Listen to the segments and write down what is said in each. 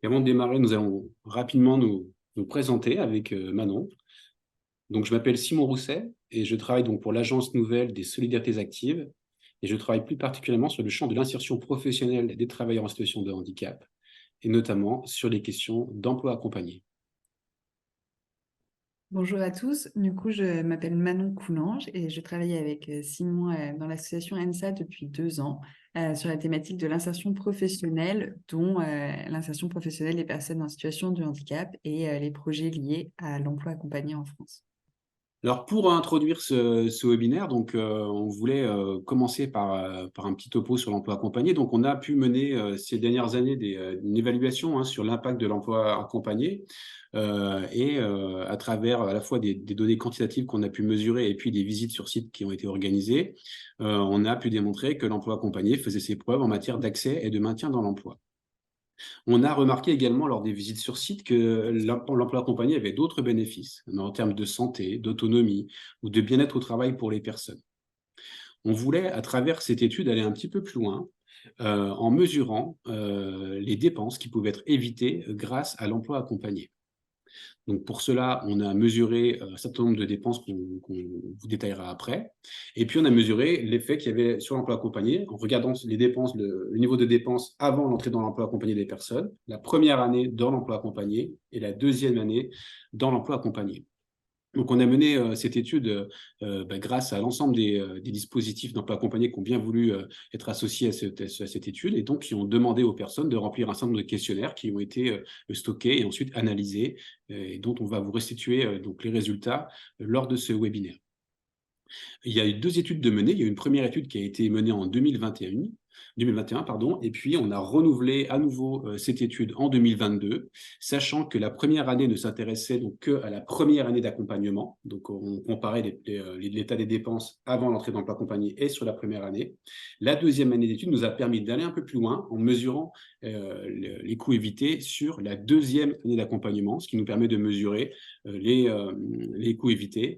Et avant de démarrer, nous allons rapidement nous présenter avec Manon. Donc, je m'appelle Simon Rousset et je travaille donc pour l'Agence nouvelle des solidarités actives et je travaille plus particulièrement sur le champ de l'insertion professionnelle des travailleurs en situation de handicap et notamment sur les questions d'emploi accompagné. Bonjour à tous, du coup je m'appelle Manon Coulange et je travaille avec Simon dans l'association ENSA depuis 2 ans sur la thématique de l'insertion professionnelle, dont l'insertion professionnelle des personnes en situation de handicap et les projets liés à l'emploi accompagné en France. Alors, pour introduire ce webinaire, donc, on voulait commencer par un petit topo sur l'emploi accompagné. Donc, on a pu mener ces dernières années une évaluation sur l'impact de l'emploi accompagné à travers à la fois des données quantitatives qu'on a pu mesurer et puis des visites sur site qui ont été organisées, on a pu démontrer que l'emploi accompagné faisait ses preuves en matière d'accès et de maintien dans l'emploi. On a remarqué également lors des visites sur site que l'emploi accompagné avait d'autres bénéfices en termes de santé, d'autonomie ou de bien-être au travail pour les personnes. On voulait, à travers cette étude, aller un petit peu plus loin en mesurant les dépenses qui pouvaient être évitées grâce à l'emploi accompagné. Donc pour cela, on a mesuré un certain nombre de dépenses qu'on vous détaillera après. Et puis on a mesuré l'effet qu'il y avait sur l'emploi accompagné en regardant les dépenses, le niveau de dépenses avant l'entrée dans l'emploi accompagné des personnes, la première année dans l'emploi accompagné et la deuxième année dans l'emploi accompagné. Donc, on a mené cette étude grâce à l'ensemble des dispositifs d'emploi accompagné qui ont bien voulu être associés à cette étude et donc qui ont demandé aux personnes de remplir un certain nombre de questionnaires qui ont été stockés et ensuite analysés et dont on va vous restituer donc les résultats lors de ce webinaire. Il y a eu 2 études de mener. Il y a eu une première étude qui a été menée en 2021, pardon, et puis on a renouvelé à nouveau cette étude en 2022, sachant que la première année ne s'intéressait donc qu'à la première année d'accompagnement. Donc on comparait l'état des dépenses avant l'entrée dans l'emploi accompagné et sur la première année. La deuxième année d'étude nous a permis d'aller un peu plus loin en mesurant les coûts évités sur la deuxième année d'accompagnement, ce qui nous permet de mesurer les coûts évités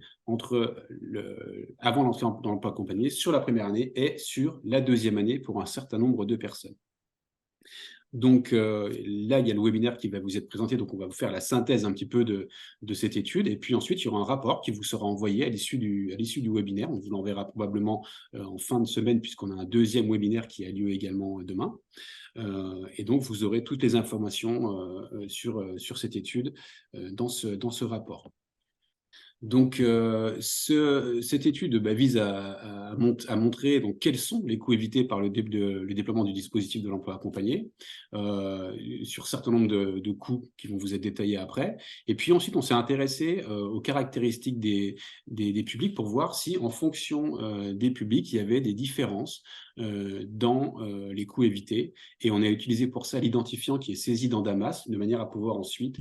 avant l'entrée dans l'emploi accompagné sur la première année et sur la deuxième année pour un certain nombre de personnes. Donc là, il y a le webinaire qui va vous être présenté, donc on va vous faire la synthèse un petit peu de cette étude, et puis ensuite, il y aura un rapport qui vous sera envoyé à l'issue du webinaire. On vous l'enverra probablement en fin de semaine, puisqu'on a un deuxième webinaire qui a lieu également demain. Et donc, vous aurez toutes les informations sur cette étude dans ce rapport. Donc, cette étude vise à montrer donc, quels sont les coûts évités par le déploiement du dispositif de l'emploi accompagné, sur un certain nombre de coûts qui vont vous être détaillés après. Et puis ensuite, on s'est intéressé aux caractéristiques des publics pour voir si, en fonction des publics, il y avait des différences dans les coûts évités. Et on a utilisé pour ça l'identifiant qui est saisi dans Damas, de manière à pouvoir ensuite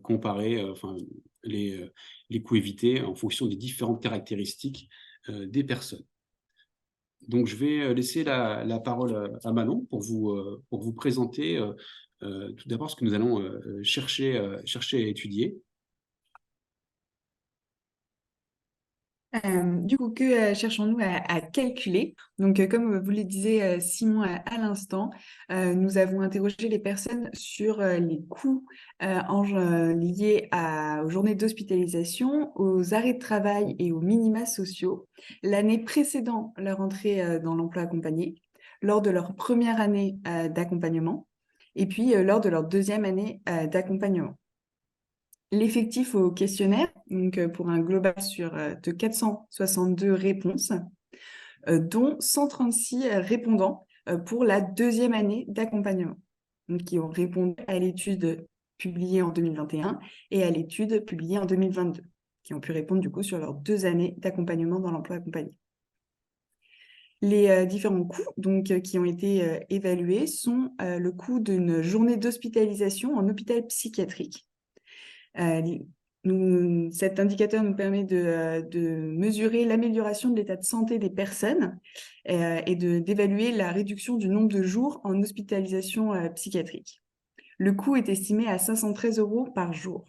comparer les coûts évités en fonction des différentes caractéristiques des personnes. Donc, je vais laisser la parole à Manon pour vous présenter tout d'abord ce que nous allons chercher à étudier. Du coup, que cherchons-nous à calculer? Donc, comme vous le disait Simon à l'instant, nous avons interrogé les personnes sur les coûts liés aux journées d'hospitalisation, aux arrêts de travail et aux minima sociaux l'année précédant leur entrée dans l'emploi accompagné, lors de leur première année d'accompagnement et puis lors de leur deuxième année d'accompagnement. L'effectif au questionnaire, donc pour un global de 462 réponses, dont 136 répondants pour la deuxième année d'accompagnement, donc qui ont répondu à l'étude publiée en 2021 et à l'étude publiée en 2022, qui ont pu répondre du coup sur leurs 2 années d'accompagnement dans l'emploi accompagné. Les différents coûts qui ont été évalués sont le coût d'une journée d'hospitalisation en hôpital psychiatrique. Cet indicateur nous permet de mesurer l'amélioration de l'état de santé des personnes et d'évaluer la réduction du nombre de jours en hospitalisation psychiatrique. Le coût est estimé à 513 € par jour.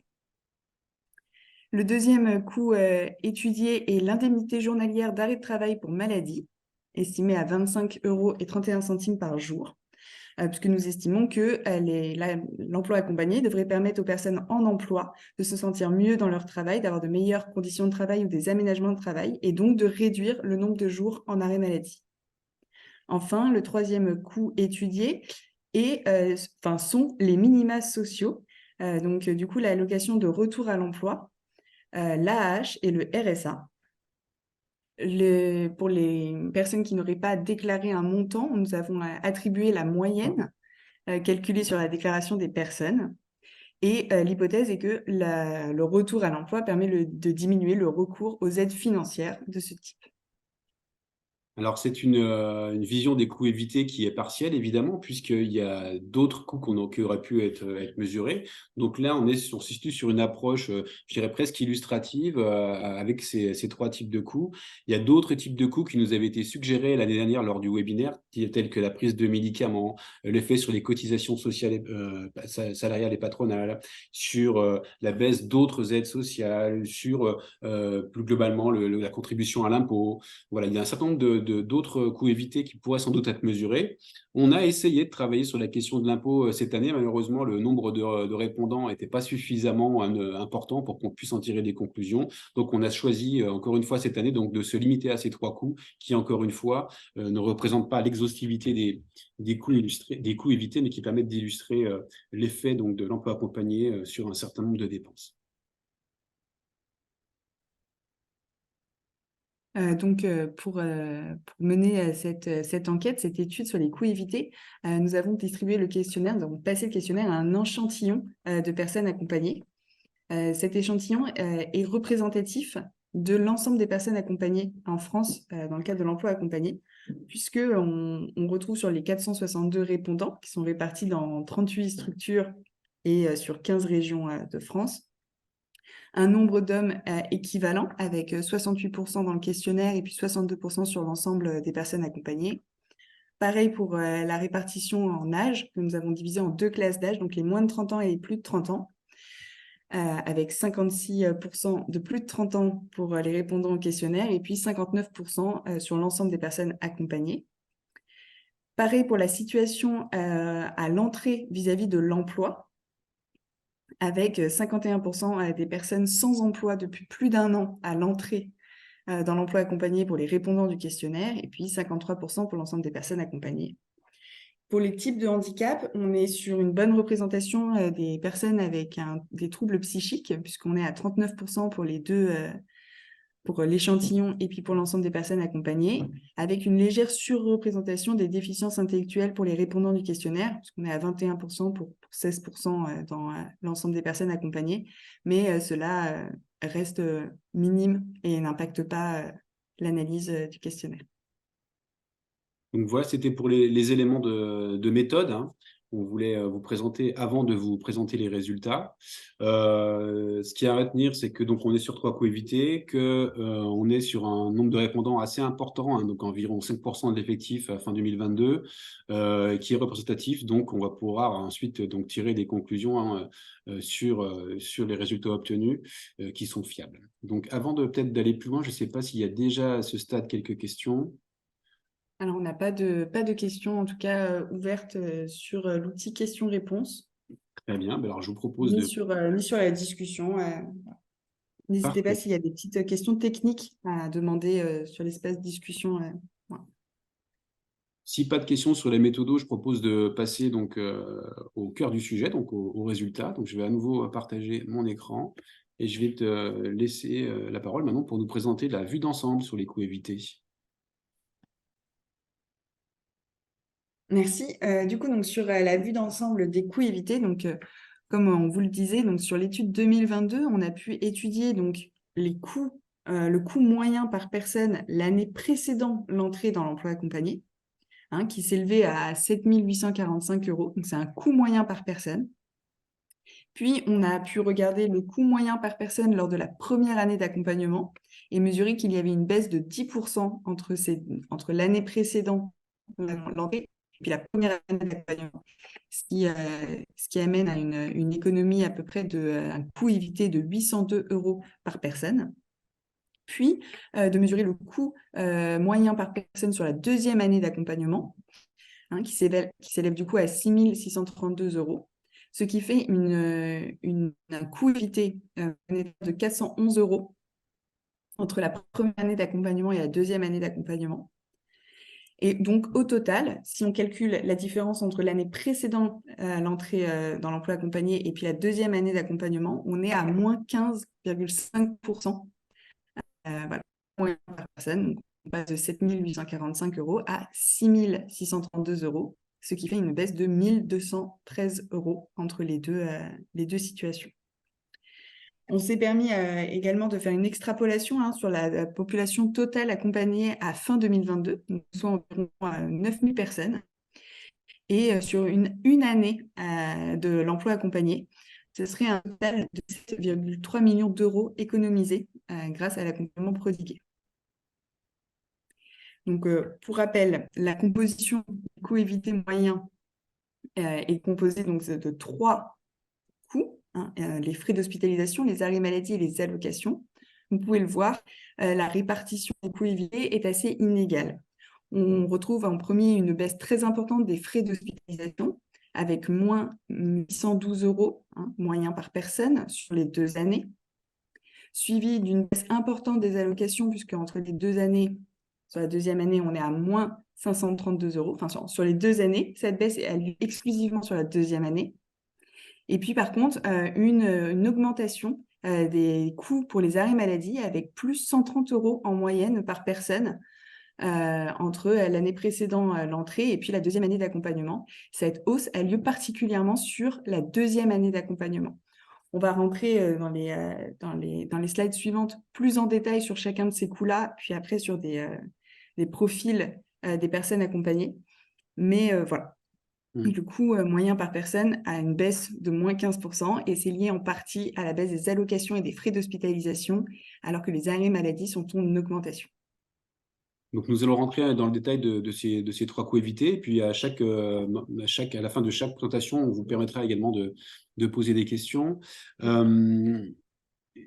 Le deuxième coût étudié est l'indemnité journalière d'arrêt de travail pour maladie, estimée à 25,31 € par jour. puisque nous estimons que l'emploi accompagné devrait permettre aux personnes en emploi de se sentir mieux dans leur travail, d'avoir de meilleures conditions de travail ou des aménagements de travail, et donc de réduire le nombre de jours en arrêt maladie. Enfin, le troisième coût étudié sont les minima sociaux, donc du coup l'allocation de retour à l'emploi, l'AAH et le RSA. Pour les personnes qui n'auraient pas déclaré un montant, nous avons attribué la moyenne calculée sur la déclaration des personnes. Et l'hypothèse est que le retour à l'emploi permet de diminuer le recours aux aides financières de ce type. Alors, c'est une vision des coûts évités qui est partielle, évidemment, puisqu'il y a d'autres coûts qui auraient pu être mesurés. Donc là, on se situe sur une approche, je dirais presque illustrative, avec ces trois types de coûts. Il y a d'autres types de coûts qui nous avaient été suggérés l'année dernière lors du webinaire, tels que la prise de médicaments, l'effet sur les cotisations sociales, salariales et patronales, sur la baisse d'autres aides sociales, sur plus globalement la contribution à l'impôt. Voilà, il y a un certain nombre d'autres coûts évités qui pourraient sans doute être mesurés. On a essayé de travailler sur la question de l'impôt cette année. Malheureusement, le nombre de répondants n'était pas suffisamment important pour qu'on puisse en tirer des conclusions. Donc, on a choisi, encore une fois, cette année, donc, de se limiter à ces trois coûts qui, encore une fois, ne représentent pas l'exhaustivité des coûts évités, mais qui permettent d'illustrer l'effet donc, de l'emploi accompagné sur un certain nombre de dépenses. Pour mener cette enquête, cette étude sur les coûts évités, nous avons distribué le questionnaire, nous avons passé le questionnaire à un échantillon de personnes accompagnées. Cet échantillon est représentatif de l'ensemble des personnes accompagnées en France dans le cadre de l'emploi accompagné, puisqu'on retrouve sur les 462 répondants qui sont répartis dans 38 structures et sur 15 régions de France, un nombre d'hommes équivalent avec 68% dans le questionnaire et puis 62% sur l'ensemble des personnes accompagnées. Pareil pour la répartition en âge, que nous avons divisé en deux classes d'âge, donc les moins de 30 ans et les plus de 30 ans, avec 56% de plus de 30 ans pour les répondants au questionnaire et puis 59% sur l'ensemble des personnes accompagnées. Pareil pour la situation à l'entrée vis-à-vis de l'emploi, avec 51% des personnes sans emploi depuis plus d'un an à l'entrée dans l'emploi accompagné pour les répondants du questionnaire, et puis 53% pour l'ensemble des personnes accompagnées. Pour les types de handicap, on est sur une bonne représentation des personnes avec des troubles psychiques, puisqu'on est à 39% pour les deux, pour l'échantillon et puis pour l'ensemble des personnes accompagnées, avec une légère surreprésentation des déficiences intellectuelles pour les répondants du questionnaire, puisqu'on est à 21% pour 16% dans l'ensemble des personnes accompagnées, mais cela reste minime et n'impacte pas l'analyse du questionnaire. Donc voilà, c'était pour les éléments de méthode, hein. On voulait vous présenter avant de vous présenter les résultats. Ce qu'il y a à retenir, c'est que donc on est sur trois coûts évités, que on est sur un nombre de répondants assez important, hein, donc environ 5% de l'effectif à fin 2022, qui est représentatif. Donc on va pouvoir ensuite donc tirer des conclusions hein, sur les résultats obtenus qui sont fiables. Donc avant peut-être d'aller plus loin, je ne sais pas s'il y a déjà à ce stade quelques questions. Alors, on n'a pas de questions, en tout cas, ouvertes sur l'outil questions-réponses, Très bien, alors je vous propose ni sur la discussion. N'hésitez pas Parfait. s'il y a des petites questions techniques à demander sur l'espace discussion. Voilà. Si pas de questions sur les méthodos, je propose de passer donc au cœur du sujet, donc au résultat. Donc je vais à nouveau partager mon écran et je vais te laisser la parole maintenant pour nous présenter la vue d'ensemble sur les coûts évités. Merci. Du coup, donc, sur la vue d'ensemble des coûts évités, donc, comme on vous le disait, donc, sur l'étude 2022, on a pu étudier donc, les coûts, le coût moyen par personne l'année précédant l'entrée dans l'emploi accompagné, hein, qui s'élevait à 7 845 €. Donc, c'est un coût moyen par personne. Puis, on a pu regarder le coût moyen par personne lors de la première année d'accompagnement et mesurer qu'il y avait une baisse de 10% entre l'année précédente l'entrée et puis la première année d'accompagnement, ce qui amène à une économie à peu près un coût évité de 802 € par personne. Puis, de mesurer le coût moyen par personne sur la deuxième année d'accompagnement, hein, qui s'élève du coup à 6 632 euros, ce qui fait un coût évité de 411 euros entre la première année d'accompagnement et la deuxième année d'accompagnement. Et donc, au total, si on calcule la différence entre l'année précédente à l'entrée dans l'emploi accompagné et puis la deuxième année d'accompagnement, on est à moins 15,5%. Voilà, par personne. Donc, on passe de 7 845 euros à 6 632 euros, ce qui fait une baisse de 1 213 euros entre les deux situations. On s'est permis également de faire une extrapolation sur la population totale accompagnée à fin 2022, donc soit environ 9 000 personnes. Et sur une année de l'emploi accompagné, ce serait un total de 7,3 millions d'euros économisés grâce à l'accompagnement prodigué. Donc, pour rappel, la composition du coût évité moyen est composée donc, de 3 coûts, les frais d'hospitalisation, les arrêts maladie et les allocations. Vous pouvez le voir, la répartition des coûts évités est assez inégale. On retrouve en premier une baisse très importante des frais d'hospitalisation, avec moins 812 euros moyens par personne sur les 2 années, suivi d'une baisse importante des allocations, puisque entre les 2 années, sur la deuxième année, on est à moins 532 euros. Enfin, sur les 2 années, cette baisse a lieu exclusivement sur la deuxième année. Et puis, par contre, une augmentation des coûts pour les arrêts maladie avec plus 130 euros en moyenne par personne entre l'année précédant l'entrée et puis la deuxième année d'accompagnement. Cette hausse a lieu particulièrement sur la deuxième année d'accompagnement. On va rentrer dans les slides suivantes plus en détail sur chacun de ces coûts-là, puis après sur des profils des personnes accompagnées. Mais voilà. Le coût moyen par personne a une baisse de moins 15% et c'est lié en partie à la baisse des allocations et des frais d'hospitalisation, alors que les arrêts maladie sont en augmentation. Donc, nous allons rentrer dans le détail de ces 3 coûts évités. Et puis, à la fin de chaque présentation, on vous permettra également de poser des questions.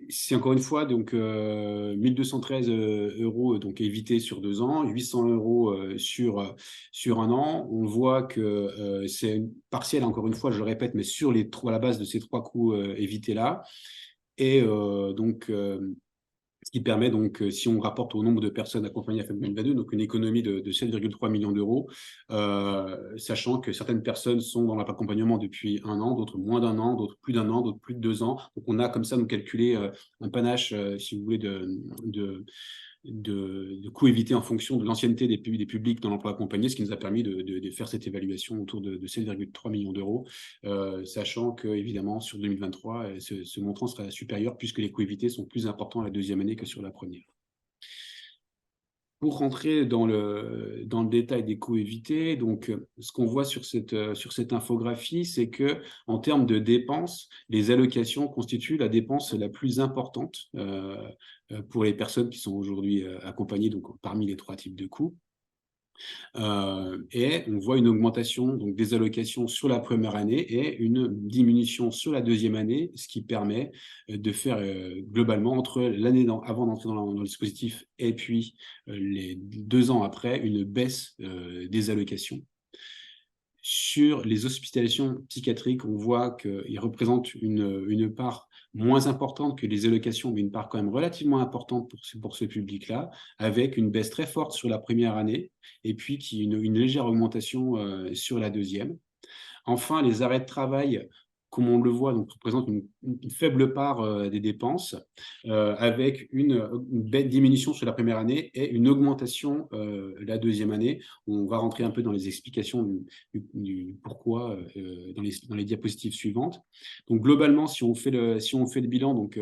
C'est encore une fois donc 1213 euros donc évités sur 2 ans, 800 euros sur un an. On voit que c'est partiel, encore une fois, je le répète, mais sur à la base de ces 3 coûts évités là. Et donc ce qui permet donc, si on rapporte au nombre de personnes accompagnées à fin 2022, donc une économie de 7,3 millions d'euros, sachant que certaines personnes sont dans l'accompagnement depuis 1 an, d'autres moins d'1 an, d'autres plus d'1 an, d'autres plus de 2 ans. Donc, on a comme ça nous calculé un panache, si vous voulez, de coûts évités en fonction de l'ancienneté des publics dans l'emploi accompagné, ce qui nous a permis de faire cette évaluation autour de 7,3 millions d'euros, sachant que évidemment sur 2023, ce montant sera supérieur puisque les coûts évités sont plus importants la deuxième année que sur la première. Pour rentrer dans le détail des coûts évités, donc ce qu'on voit sur cette infographie, c'est que en termes de dépenses, les allocations constituent la dépense la plus importante pour les personnes qui sont aujourd'hui accompagnées, donc parmi les 3 types de coûts. Et on voit une augmentation donc, des allocations sur la première année et une diminution sur la deuxième année, ce qui permet de faire globalement entre l'année avant d'entrer dans le dispositif et puis les 2 ans après, une baisse des allocations. Sur les hospitalisations psychiatriques, on voit qu'ils représentent une part moins importante que les allocations, mais une part quand même relativement importante pour ce public-là, avec une baisse très forte sur la première année, et puis une légère augmentation sur la deuxième. Enfin, les arrêts de travail, comme on le voit, donc, représentent une faible part des dépenses, avec une diminution sur la première année et une augmentation la deuxième année. On va rentrer un peu dans les explications du pourquoi dans les diapositives suivantes. Donc, globalement, si on fait le bilan, donc,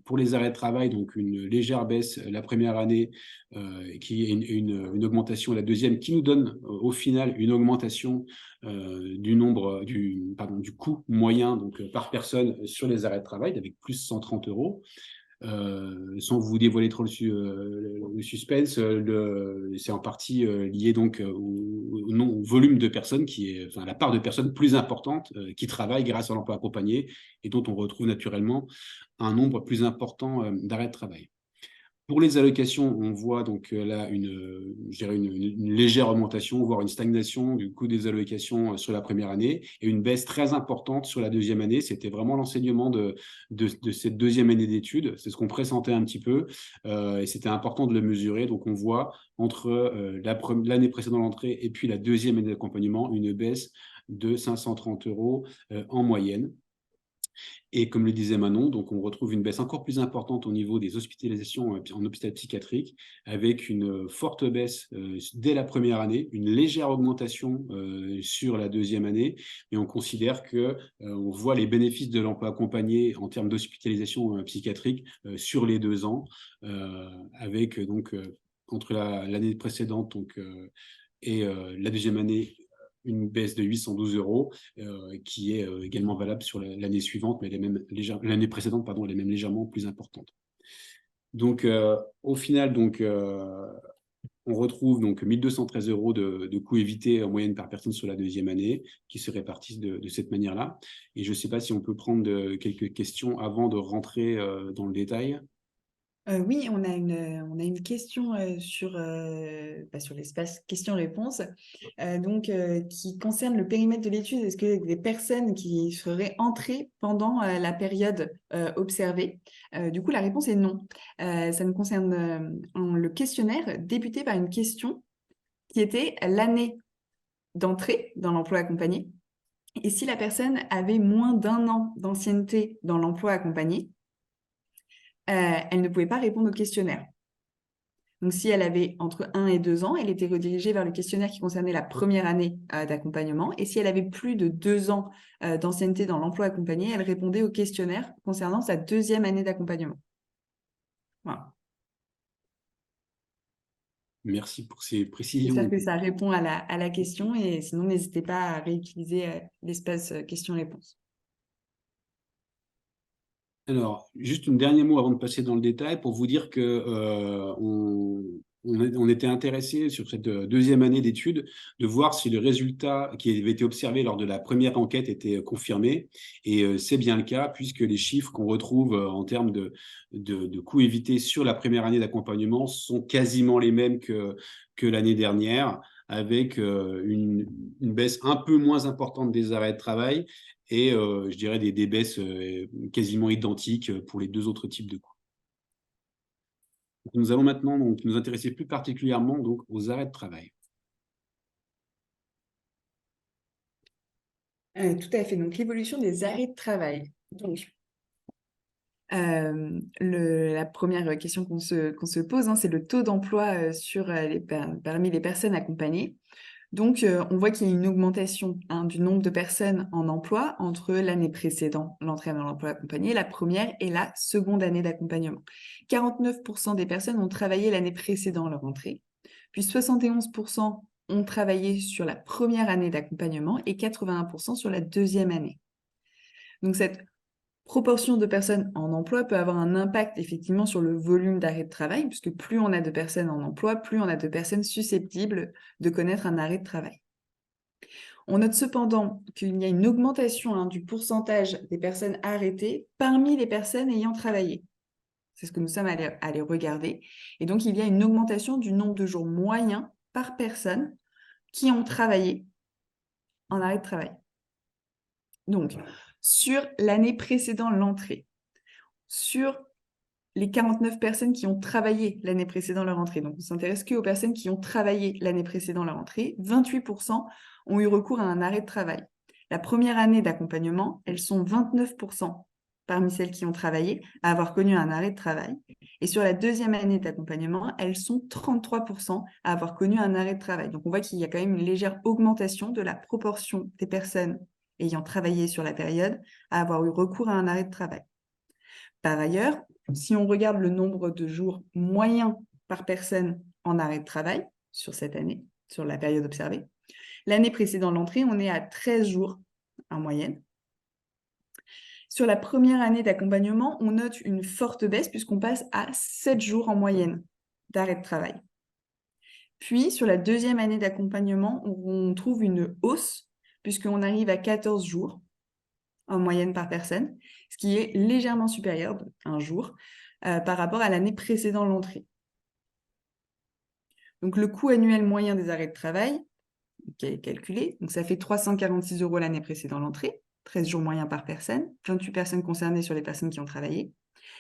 pour les arrêts de travail, donc une légère baisse la première année, qui est une augmentation la deuxième, qui nous donne au final une augmentation du coût moyen donc, par personne sur les arrêts de travail, avec plus 130 euros. Sans vous dévoiler trop le suspense, c'est en partie lié donc au volume de personnes la part de personnes plus importante qui travaillent grâce à l'emploi accompagné et dont on retrouve naturellement un nombre plus important d'arrêts de travail. Pour les allocations, on voit donc là je dirais une légère augmentation, voire une stagnation du coût des allocations sur la première année et une baisse très importante sur la deuxième année. C'était vraiment l'enseignement de cette deuxième année d'études. C'est ce qu'on pressentait un petit peu et c'était important de le mesurer. Donc, on voit entre l'année précédant l'entrée et puis la deuxième année d'accompagnement une baisse de 530 € en moyenne. Et comme le disait Manon, donc on retrouve une baisse encore plus importante au niveau des hospitalisations en hôpital psychiatrique, avec une forte baisse dès la première année, une légère augmentation sur la deuxième année, et on considère que on voit les bénéfices de l'emploi accompagné en termes d'hospitalisation psychiatrique sur les 2 ans, avec donc entre l'année précédente et la deuxième année, une baisse de 812 € qui est également valable sur l'année suivante, mais l'année précédente, pardon, elle est même légèrement plus importante. Donc, au final, on retrouve donc 1 213 € de coûts évités en moyenne par personne sur la deuxième année, qui se répartissent de cette manière-là. Et je ne sais pas si on peut prendre quelques questions avant de rentrer dans le détail. Oui, on a une question sur l'espace questions-réponses, qui concerne le périmètre de l'étude. Est-ce que des personnes qui seraient entrées pendant la période observée? Du coup, la réponse est non. Ça nous concerne le questionnaire débuté par une question qui était l'année d'entrée dans l'emploi accompagné. Et si la personne avait moins d'1 an d'ancienneté dans l'emploi accompagné, elle ne pouvait pas répondre au questionnaire. Donc, si elle avait entre 1 et 2 ans, elle était redirigée vers le questionnaire qui concernait la première année d'accompagnement. Et si elle avait plus de 2 ans d'ancienneté dans l'emploi accompagné, elle répondait au questionnaire concernant sa deuxième année d'accompagnement. Voilà. Merci pour ces précisions. J'espère que ça répond à la question. Et sinon, n'hésitez pas à réutiliser l'espace questions-réponses. Alors, juste un dernier mot avant de passer dans le détail pour vous dire que on était intéressé sur cette deuxième année d'études de voir si le résultat qui avait été observé lors de la première enquête était confirmé. Et c'est bien le cas puisque les chiffres qu'on retrouve en termes de coûts évités sur la première année d'accompagnement sont quasiment les mêmes que l'année dernière, avec une baisse un peu moins importante des arrêts de travail et je dirais des baisses quasiment identiques pour les 2 autres types de coûts. Nous allons maintenant nous intéresser plus particulièrement aux arrêts de travail. Tout à fait. Donc, l'évolution des arrêts de travail. Donc, la première question qu'on se pose, c'est le taux d'emploi parmi les personnes accompagnées. Donc, on voit qu'il y a une augmentation du nombre de personnes en emploi entre l'année précédente, l'entrée dans l'emploi accompagné, la première et la seconde année d'accompagnement. 49% des personnes ont travaillé l'année précédente leur entrée, puis 71% ont travaillé sur la première année d'accompagnement et 81% sur la deuxième année. Donc, cette proportion de personnes en emploi peut avoir un impact effectivement sur le volume d'arrêt de travail, puisque plus on a de personnes en emploi, plus on a de personnes susceptibles de connaître un arrêt de travail. On note cependant qu'il y a une augmentation du pourcentage des personnes arrêtées parmi les personnes ayant travaillé. C'est ce que nous sommes allés regarder. Et donc, il y a une augmentation du nombre de jours moyens par personne qui ont travaillé en arrêt de travail. Donc, sur l'année précédant l'entrée, sur les 49 personnes qui ont travaillé l'année précédant leur entrée, donc on s'intéresse qu'aux personnes qui ont travaillé l'année précédant leur entrée, 28% ont eu recours à un arrêt de travail. La première année d'accompagnement, elles sont 29% parmi celles qui ont travaillé à avoir connu un arrêt de travail. Et sur la deuxième année d'accompagnement, elles sont 33% à avoir connu un arrêt de travail. Donc on voit qu'il y a quand même une légère augmentation de la proportion des personnes ayant travaillé sur la période à avoir eu recours à un arrêt de travail. Par ailleurs, si on regarde le nombre de jours moyens par personne en arrêt de travail sur cette année, sur la période observée, l'année précédant l'entrée, on est à 13 jours en moyenne. Sur la première année d'accompagnement, on note une forte baisse puisqu'on passe à 7 jours en moyenne d'arrêt de travail. Puis, sur la deuxième année d'accompagnement, on trouve une hausse puisqu'on arrive à 14 jours en moyenne par personne, ce qui est légèrement supérieur, un jour, par rapport à l'année précédant l'entrée. Donc, le coût annuel moyen des arrêts de travail, qui est calculé, donc ça fait 346 € l'année précédant l'entrée, 13 jours moyens par personne, 28 personnes concernées sur les personnes qui ont travaillé.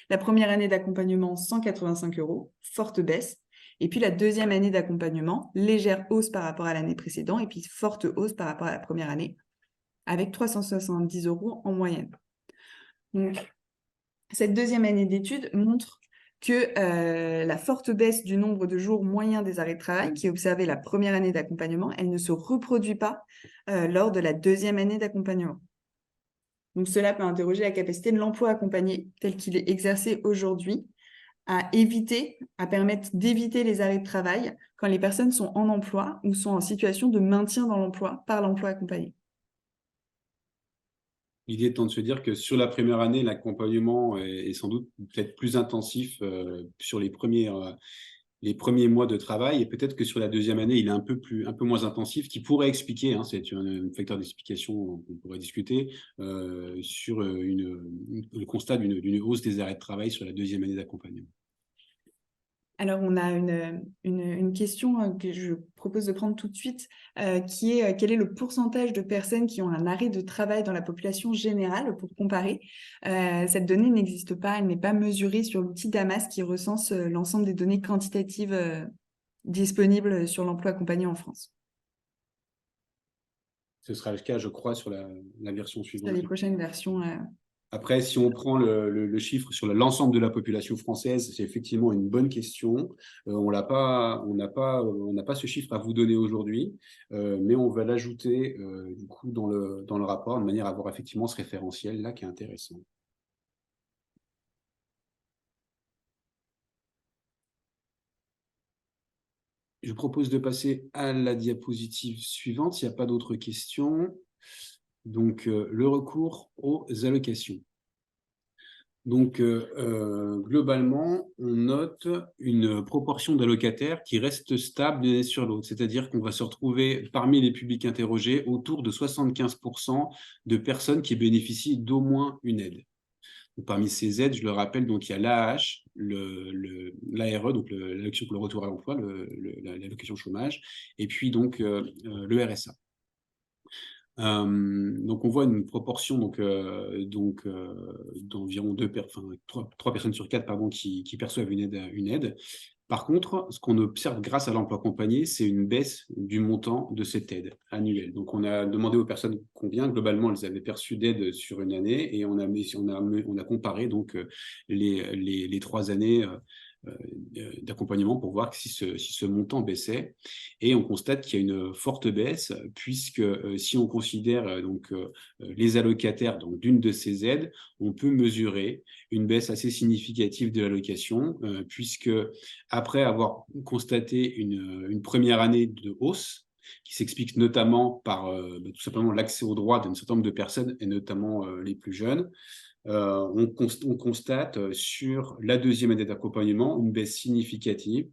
La première année d'accompagnement, 185 €, forte baisse. Et puis la deuxième année d'accompagnement, légère hausse par rapport à l'année précédente, et puis forte hausse par rapport à la première année, avec 370 € en moyenne. Donc, cette deuxième année d'études montre que la forte baisse du nombre de jours moyens des arrêts de travail qui est observée la première année d'accompagnement, elle ne se reproduit pas lors de la deuxième année d'accompagnement. Donc, cela peut interroger la capacité de l'emploi accompagné tel qu'il est exercé aujourd'hui à permettre d'éviter les arrêts de travail quand les personnes sont en emploi ou sont en situation de maintien dans l'emploi par l'emploi accompagné. L'idée étant de se dire que sur la première année, l'accompagnement est sans doute peut-être plus intensif sur les premiers mois de travail, et peut-être que sur la deuxième année, il est un peu moins intensif, qui pourrait expliquer, hein, c'est un facteur d'explication qu'on pourrait discuter, sur le constat d'une hausse des arrêts de travail sur la deuxième année d'accompagnement. Alors, on a une question que je propose de prendre tout de suite, qui est quel est le pourcentage de personnes qui ont un arrêt de travail dans la population générale pour comparer. Cette donnée n'existe pas, elle n'est pas mesurée sur l'outil Damas qui recense l'ensemble des données quantitatives disponibles sur l'emploi accompagné en France. Ce sera le cas, je crois, sur la version Sur suivante. les prochaines versions. Après, si on prend le chiffre sur l'ensemble de la population française, c'est effectivement une bonne question. On n'a pas ce chiffre à vous donner aujourd'hui, mais on va l'ajouter du coup dans le rapport de manière à avoir effectivement ce référentiel là qui est intéressant. Je propose de passer à la diapositive suivante s'il n'y a pas d'autres questions. Donc, le recours aux allocations. Donc, globalement, on note une proportion d'allocataires qui reste stable d'une année sur l'autre. C'est-à-dire qu'on va se retrouver parmi les publics interrogés autour de 75% de personnes qui bénéficient d'au moins une aide. Donc, parmi ces aides, je le rappelle, donc, il y a l'AAH, l'ARE, donc l'allocation pour le retour à l'emploi, l'allocation chômage, et puis donc le RSA. Donc, on voit une proportion d'environ 3 personnes sur 4 qui perçoivent une aide. Par contre, ce qu'on observe grâce à l'emploi accompagné, c'est une baisse du montant de cette aide annuelle. Donc, on a demandé aux personnes combien, globalement, elles avaient perçu d'aide sur une année, et on a comparé donc les 3 années d'accompagnement pour voir si ce montant baissait. Et on constate qu'il y a une forte baisse, puisque si on considère les allocataires d'une de ces aides, on peut mesurer une baisse assez significative de l'allocation, puisque après avoir constaté une première année de hausse, qui s'explique notamment par tout simplement l'accès aux droits d'un certain nombre de personnes, et notamment les plus jeunes, on constate sur la deuxième année d'accompagnement une baisse significative,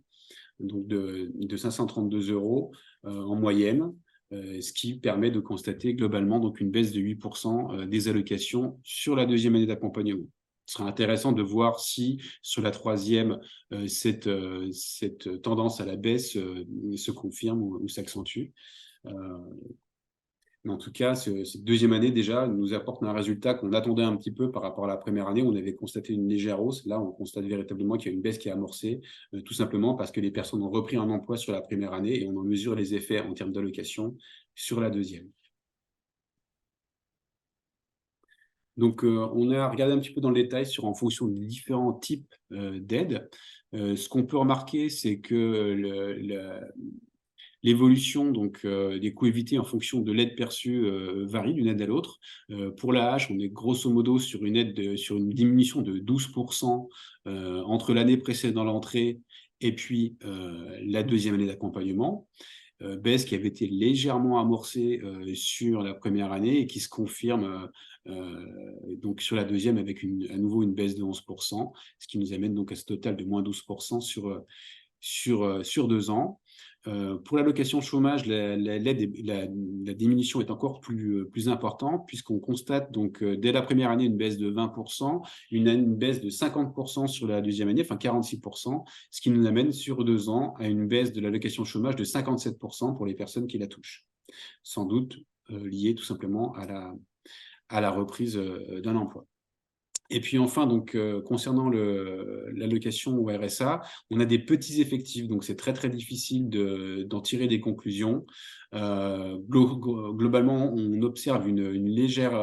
donc de 532 € en moyenne, ce qui permet de constater globalement donc une baisse de 8% des allocations sur la deuxième année d'accompagnement. Ce sera intéressant de voir si sur la troisième, cette tendance à la baisse se confirme ou s'accentue. Mais en tout cas, cette deuxième année, déjà, nous apporte un résultat qu'on attendait un petit peu par rapport à la première année. On avait constaté une légère hausse. Là, on constate véritablement qu'il y a une baisse qui est amorcée, tout simplement parce que les personnes ont repris un emploi sur la première année, et on en mesure les effets en termes d'allocation sur la deuxième. Donc, on a regardé un petit peu dans le détail en fonction des différents types d'aides. Ce qu'on peut remarquer, c'est que l'évolution des coûts évités en fonction de l'aide perçue varie d'une aide à l'autre. Pour l'AAH, on est grosso modo sur une diminution de 12% entre l'année précédant l'entrée et puis la deuxième année d'accompagnement. Baisse qui avait été légèrement amorcée sur la première année et qui se confirme donc sur la deuxième avec à nouveau une baisse de 11%, ce qui nous amène donc à ce total de moins 12% sur 2 ans. Pour l'allocation chômage, la diminution est encore plus importante, puisqu'on constate donc dès la première année une baisse de 20%, une baisse de 50% sur la deuxième année, enfin 46%, ce qui nous amène sur 2 ans à une baisse de l'allocation chômage de 57% pour les personnes qui la touchent. Sans doute liée tout simplement à la reprise d'un emploi. Et puis enfin, donc, concernant l'allocation au RSA, on a des petits effectifs, donc c'est très très difficile d'en tirer des conclusions. Globalement, on observe une légère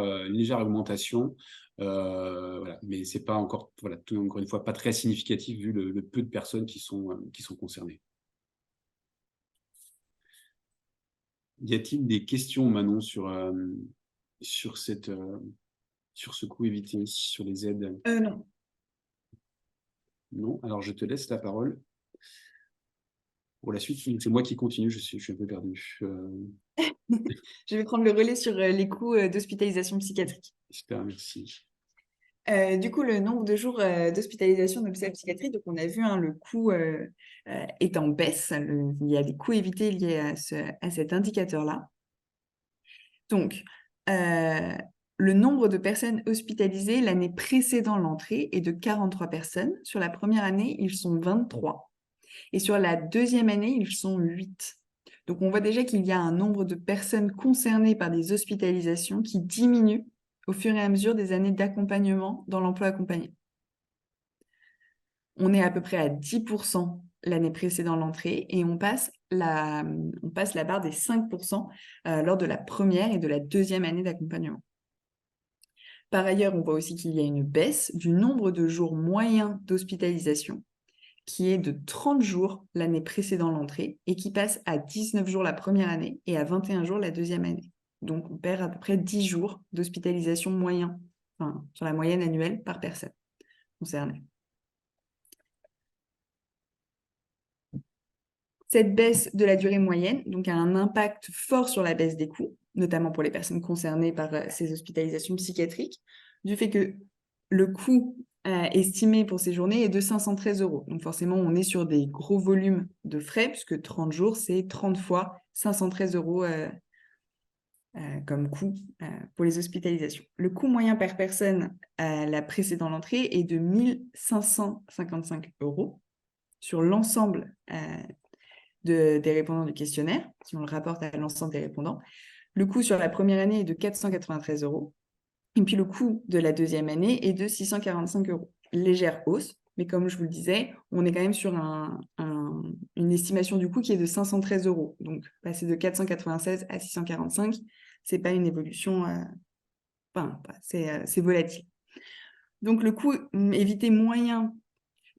augmentation, voilà, mais c'est pas encore, voilà, encore une fois, pas très significatif vu le peu de personnes qui sont concernées. Y a-t-il des questions, Manon, sur ce coût évité, sur les aides? Non. Non, alors je te laisse la parole. Pour la suite, c'est moi qui continue, je suis un peu perdu. Je vais prendre le relais sur les coûts d'hospitalisation psychiatrique. Super, merci. Du coup, le nombre de jours d'hospitalisation en hôpital psychiatrique, donc on a vu le coût est en baisse. Il y a des coûts évités liés à cet indicateur-là. Donc, le nombre de personnes hospitalisées l'année précédant l'entrée est de 43 personnes. Sur la première année, ils sont 23. Et sur la deuxième année, ils sont 8. Donc, on voit déjà qu'il y a un nombre de personnes concernées par des hospitalisations qui diminue au fur et à mesure des années d'accompagnement dans l'emploi accompagné. On est à peu près à 10% l'année précédant l'entrée et on passe la barre des 5% lors de la première et de la deuxième année d'accompagnement. Par ailleurs, on voit aussi qu'il y a une baisse du nombre de jours moyens d'hospitalisation qui est de 30 jours l'année précédant l'entrée et qui passe à 19 jours la première année et à 21 jours la deuxième année. Donc, on perd à peu près 10 jours d'hospitalisation moyen, enfin, sur la moyenne annuelle par personne concernée. Cette baisse de la durée moyenne donc, a un impact fort sur la baisse des coûts, notamment pour les personnes concernées par ces hospitalisations psychiatriques, du fait que le coût estimé pour ces journées est de 513 €. Donc forcément, on est sur des gros volumes de frais, puisque 30 jours, c'est 30 fois 513 € comme coût pour les hospitalisations. Le coût moyen par personne à la précédente entrée est de 1 555 € sur l'ensemble des répondants du questionnaire, si on le rapporte à l'ensemble des répondants. Le coût sur la première année est de 493 €. Et puis le coût de la deuxième année est de 645 €. Légère hausse, mais comme je vous le disais, on est quand même sur une estimation du coût qui est de 513 €. Donc, passer de 496 à 645, ce n'est pas une évolution, c'est volatile. Donc, le coût évité moyen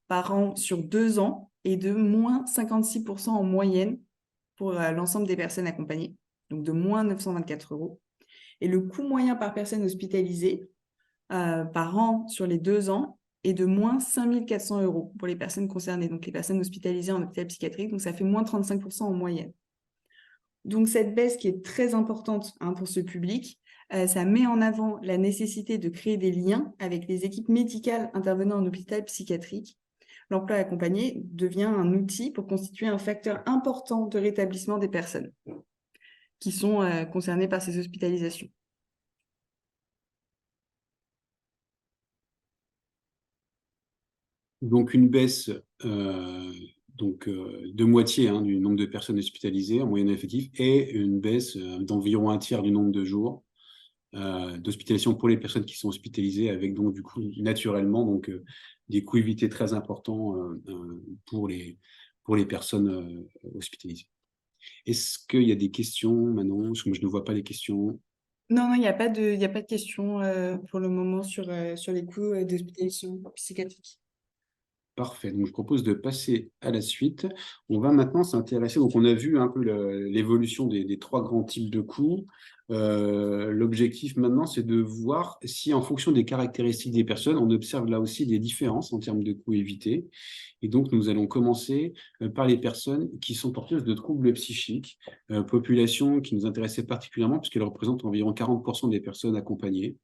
par an sur 2 ans est de moins 56% en moyenne pour l'ensemble des personnes accompagnées, donc de moins 924 €. Et le coût moyen par personne hospitalisée par an sur les 2 ans est de moins 5 400 € pour les personnes concernées, donc les personnes hospitalisées en hôpital psychiatrique, donc ça fait moins 35% en moyenne. Donc cette baisse qui est très importante pour ce public, ça met en avant la nécessité de créer des liens avec les équipes médicales intervenant en hôpital psychiatrique. L'emploi accompagné devient un outil pour constituer un facteur important de rétablissement des personnes qui sont concernées par ces hospitalisations. Donc une baisse de moitié du nombre de personnes hospitalisées en moyenne effective et une baisse d'environ un tiers du nombre de jours d'hospitalisation pour les personnes qui sont hospitalisées, avec donc du coup naturellement des coûts évités très importants pour les personnes hospitalisées. Est-ce qu'il y a des questions, Manon? Parce que moi, je ne vois pas les questions. Non, il n'y a pas de questions pour le moment sur les coûts d'hospitalisation psychiatrique. Parfait. Donc, je propose de passer à la suite. On va maintenant s'intéresser. Donc, on a vu un peu l'évolution des 3 grands types de coûts. L'objectif maintenant, c'est de voir si, en fonction des caractéristiques des personnes, on observe là aussi des différences en termes de coûts évités. Et donc, nous allons commencer par les personnes qui sont porteuses de troubles psychiques, population qui nous intéressait particulièrement puisqu'elle représente environ 40% des personnes accompagnées.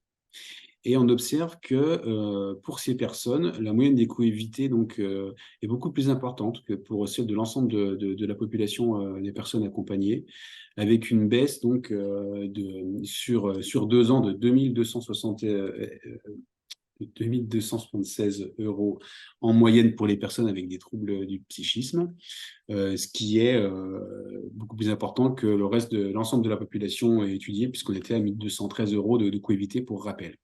Et on observe que pour ces personnes, la moyenne des coûts évités donc, est beaucoup plus importante que pour celle de l'ensemble de la population des personnes accompagnées, avec une baisse donc, sur 2 ans de 2 276 € en moyenne pour les personnes avec des troubles du psychisme, ce qui est beaucoup plus important que le reste de l'ensemble de la population étudiée, puisqu'on était à 1 213 € de coûts évités pour rappel,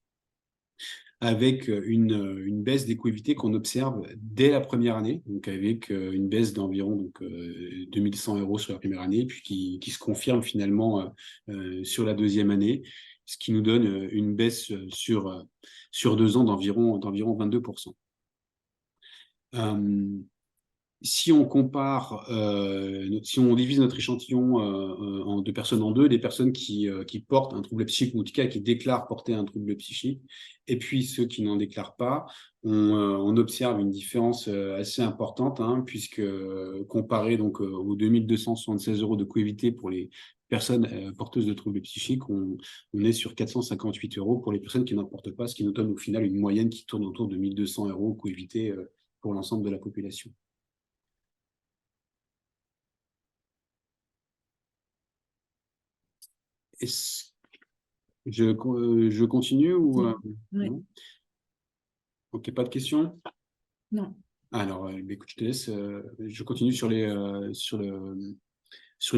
avec une baisse des coûts évités qu'on observe dès la première année, donc avec une baisse d'environ 2100 € sur la première année, puis qui se confirme finalement sur la deuxième année, ce qui nous donne une baisse sur 2 ans d'environ 22%. Si on compare, si on divise notre échantillon de personnes en deux, les personnes qui portent un trouble psychique, ou en tout cas qui déclarent porter un trouble psychique, et puis ceux qui n'en déclarent pas, on observe une différence assez importante, hein, puisque comparé donc aux 2276 € de coût évité pour les personnes porteuses de troubles psychiques, on est sur 458 € pour les personnes qui n'en portent pas, ce qui nous donne au final une moyenne qui tourne autour de 1 200 € coût évité pour l'ensemble de la population. Je continue ou Oui. non? Ok, pas de questions? Non. Alors, écoute, je te laisse. Je continue sur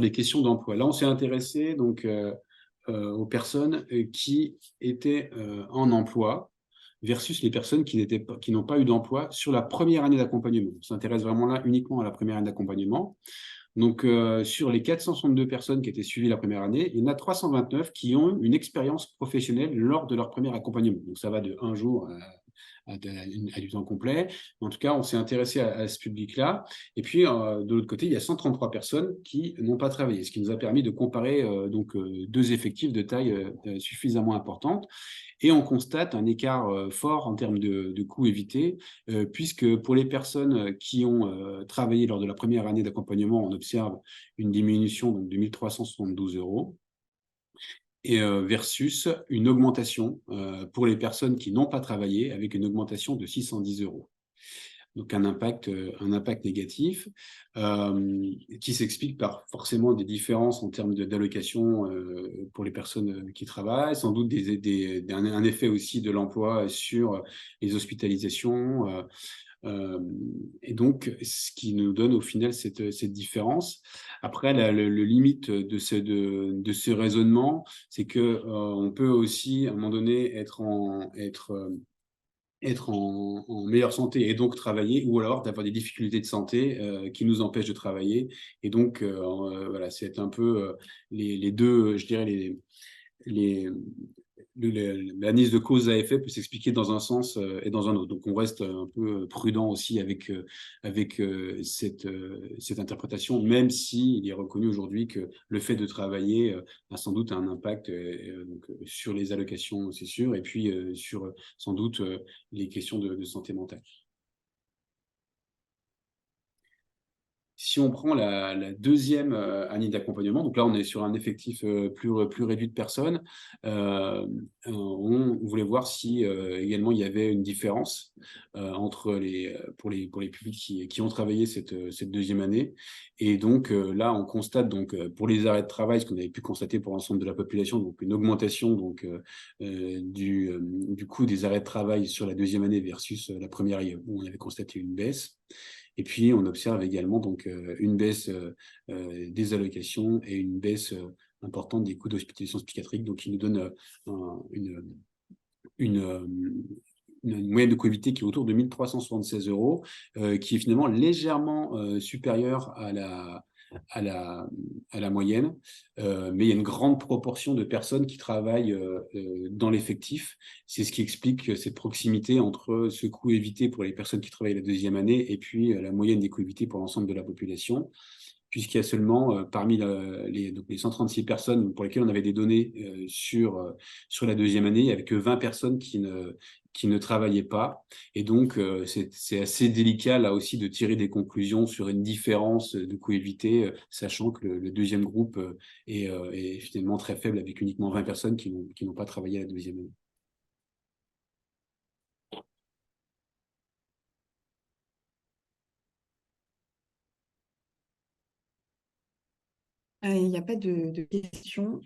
les questions d'emploi. Là, on s'est intéressé donc aux personnes qui étaient en emploi versus les personnes qui n'ont pas eu d'emploi sur la première année d'accompagnement. On s'intéresse vraiment là uniquement à la première année d'accompagnement. Donc, sur les 462 personnes qui étaient suivies la première année, il y en a 329 qui ont une expérience professionnelle lors de leur premier accompagnement. Donc, ça va de 1 jour à du temps complet. En tout cas, on s'est intéressé à ce public-là. Et puis, de l'autre côté, il y a 133 personnes qui n'ont pas travaillé, ce qui nous a permis de comparer deux effectifs de taille suffisamment importante. Et on constate un écart fort en termes de coûts évités, puisque pour les personnes qui ont travaillé lors de la première année d'accompagnement, on observe une diminution donc, de 1 372 € et versus une augmentation pour les personnes qui n'ont pas travaillé, avec une augmentation de 610 €. Donc un impact négatif qui s'explique par forcément des différences en termes d'allocation pour les personnes qui travaillent, sans doute un effet aussi de l'emploi sur les hospitalisations. Et donc, ce qui nous donne au final cette différence. Après, le limite de ce raisonnement, c'est que on peut aussi, à un moment donné, être en meilleure santé et donc travailler, ou alors d'avoir des difficultés de santé qui nous empêchent de travailler. Et donc, voilà, c'est un peu les deux, je dirais, les, l'analyse de cause à effet peut s'expliquer dans un sens et dans un autre. Donc, on reste un peu prudent aussi avec cette interprétation, même s'il est reconnu aujourd'hui que le fait de travailler a sans doute un impact donc, sur les allocations, c'est sûr, et puis sur sans doute les questions de santé mentale. Si on prend la deuxième année d'accompagnement, donc là, on est sur un effectif plus réduit de personnes, on voulait voir si également il y avait une différence entre pour les publics qui ont travaillé cette deuxième année. Et donc là, on constate donc pour les arrêts de travail, ce qu'on avait pu constater pour l'ensemble de la population, donc une augmentation donc du coût des arrêts de travail sur la deuxième année versus la première où on avait constaté une baisse. Et puis, on observe également donc, une baisse des allocations et une baisse importante des coûts d'hospitalisation psychiatrique, donc qui nous donne une moyenne de coût évité qui est autour de 1 376 €, qui est finalement légèrement supérieure à la moyenne, mais il y a une grande proportion de personnes qui travaillent dans l'effectif. C'est ce qui explique cette proximité entre ce coût évité pour les personnes qui travaillent la deuxième année et puis la moyenne des coûts évités pour l'ensemble de la population, puisqu'il y a seulement parmi donc les 136 personnes pour lesquelles on avait des données sur la deuxième année, il n'y avait que 20 personnes qui ne travaillaient pas. Et donc, c'est assez délicat là aussi de tirer des conclusions sur une différence de coût évité, sachant que le deuxième groupe est finalement très faible, avec uniquement 20 personnes qui n'ont pas travaillé la deuxième année. Il n'y a pas de questions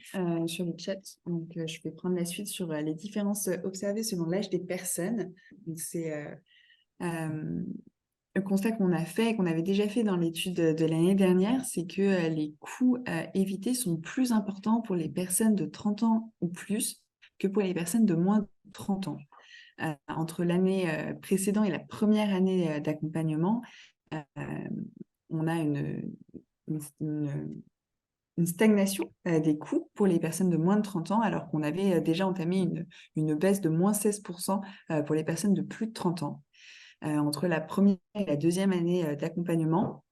sur le chat, donc je vais prendre la suite sur les différences observées selon l'âge des personnes. Donc, c'est le constat qu'on a fait, qu'on avait déjà fait dans l'étude de l'année dernière, c'est que les coûts évités sont plus importants pour les personnes de 30 ans ou plus que pour les personnes de moins de 30 ans. Entre l'année précédente et la première année d'accompagnement, euh, on a une stagnation des coûts pour les personnes de moins de 30 ans, alors qu'on avait déjà entamé une baisse de moins 16% pour les personnes de plus de 30 ans. Entre la première et la deuxième année d'accompagnement,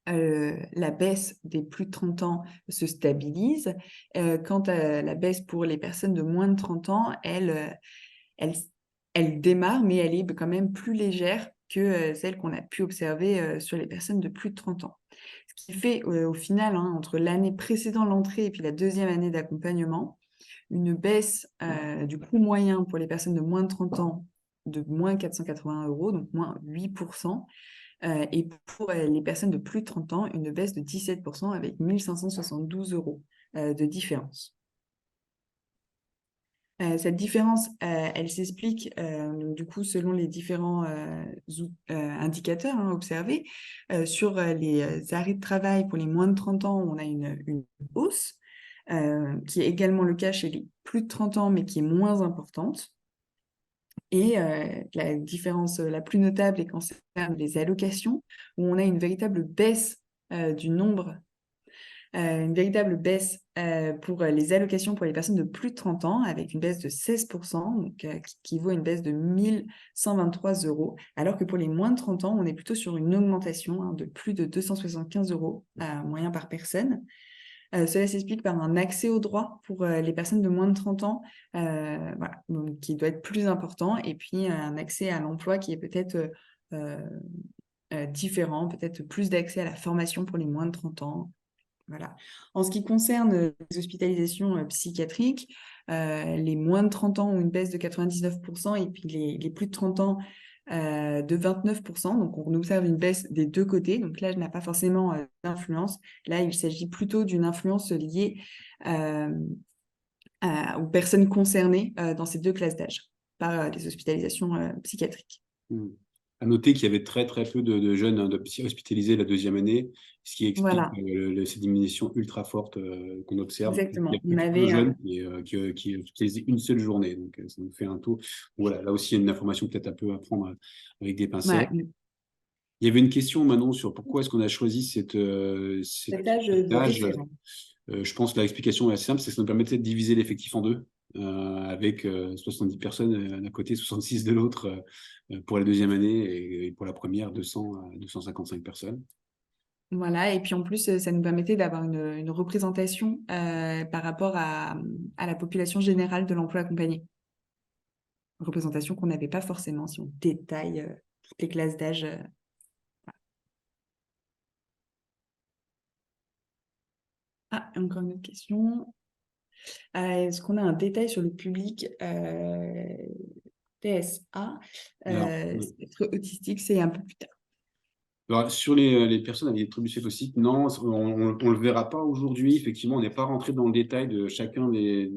la baisse des plus de 30 ans se stabilise. Quant à la baisse pour les personnes de moins de 30 ans, elle, elle démarre, mais elle est quand même plus légère que celle qu'on a pu observer sur les personnes de plus de 30 ans. Ce qui fait au final, entre l'année précédant l'entrée et puis la deuxième année d'accompagnement, une baisse du coût moyen pour les personnes de moins de 30 ans de moins 480 €, donc moins 8%, et pour les personnes de plus de 30 ans, une baisse de 17% avec 1 572 € de différence. Cette différence, elle s'explique du coup selon les différents indicateurs observés. Sur les arrêts de travail pour les moins de 30 ans, on a une hausse, qui est également le cas chez les plus de 30 ans, mais qui est moins importante. Et la différence la plus notable est concerne les allocations, où on a une véritable baisse du nombre une véritable baisse pour les allocations pour les personnes de plus de 30 ans, avec une baisse de 16%, donc, qui vaut une baisse de 1 123 €, alors que pour les moins de 30 ans, on est plutôt sur une augmentation de plus de 275 € moyen par personne. Cela s'explique par un accès au droit pour les personnes de moins de 30 ans, voilà, donc, qui doit être plus important, et puis un accès à l'emploi qui est peut-être différent, peut-être plus d'accès à la formation pour les moins de 30 ans. Voilà. En ce qui concerne les hospitalisations psychiatriques, les moins de 30 ans ont une baisse de 99%, et puis les plus de 30 ans de 29%. Donc, on observe une baisse des deux côtés. Donc, là, je n'ai pas forcément d'influence. Là, il s'agit plutôt d'une influence liée aux personnes concernées dans ces deux classes d'âge par les hospitalisations psychiatriques. À noter qu'il y avait très très peu de jeunes hospitalisés la deuxième année, ce qui explique Voilà, ces diminutions ultra fortes qu'on observe. Il y a exactement. On plus de avait jeunes qui hospitalisent une seule journée, donc ça nous fait un taux. Voilà, là aussi il y a une information peut-être un peu à prendre avec des pincettes. voilà, Il y avait une question, Manon, sur pourquoi est-ce qu'on a choisi cet âge de cet âge. référence. Je pense que l'explication est assez simple, c'est que ça nous permettait de diviser l'effectif en deux, avec 70 personnes d'un côté, 66 de l'autre pour la deuxième année, et pour la première, 200 à 255 personnes. Voilà, et puis en plus, ça nous permettait d'avoir une représentation par rapport à la population générale de l'emploi accompagné. Représentation qu'on n'avait pas forcément si on détaille toutes les classes d'âge. Ah, encore une autre question. Est-ce qu'on a un détail sur le public PSA Alors, spectre autistique? C'est un peu plus tard. alors, sur les personnes avec des troubles du cétocite, non, on ne le verra pas aujourd'hui. Effectivement, on n'est pas rentré dans le détail de chacun des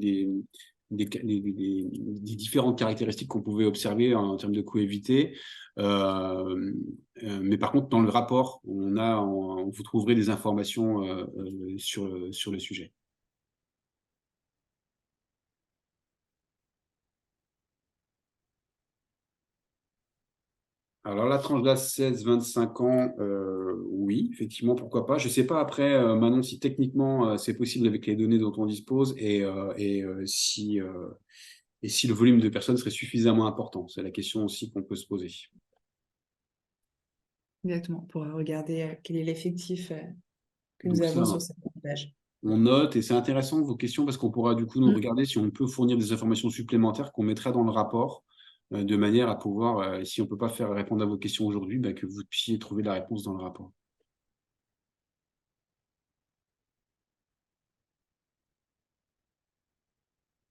différentes caractéristiques qu'on pouvait observer en termes de coûts évités. Mais par contre, dans le rapport, vous trouverez des informations sur le sujet. Alors, la tranche d'âge 16-25 ans, oui, effectivement, pourquoi pas. Je ne sais pas après, Manon, si techniquement c'est possible avec les données dont on dispose, et si le volume de personnes serait suffisamment important. C'est la question aussi qu'on peut se poser. Exactement, pour regarder quel est l'effectif que nous Donc ça, avons sur cette page. on note, et c'est intéressant vos questions parce qu'on pourra du coup nous regarder si on peut fournir des informations supplémentaires qu'on mettra dans le rapport, de manière à pouvoir, si on ne peut pas faire répondre à vos questions aujourd'hui, que vous puissiez trouver la réponse dans le rapport.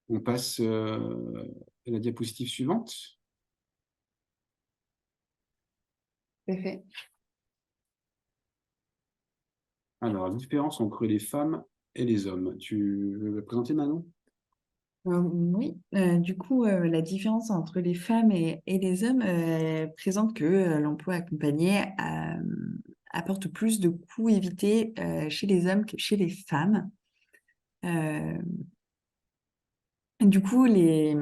On passe à la diapositive suivante. Tout à fait. Alors, la différence entre les femmes et les hommes. Tu veux la présenter, Manon? Oui, du coup, la différence entre les femmes et les hommes présente que l'emploi accompagné apporte plus de coûts évités chez les hommes que chez les femmes. Euh, du coup, les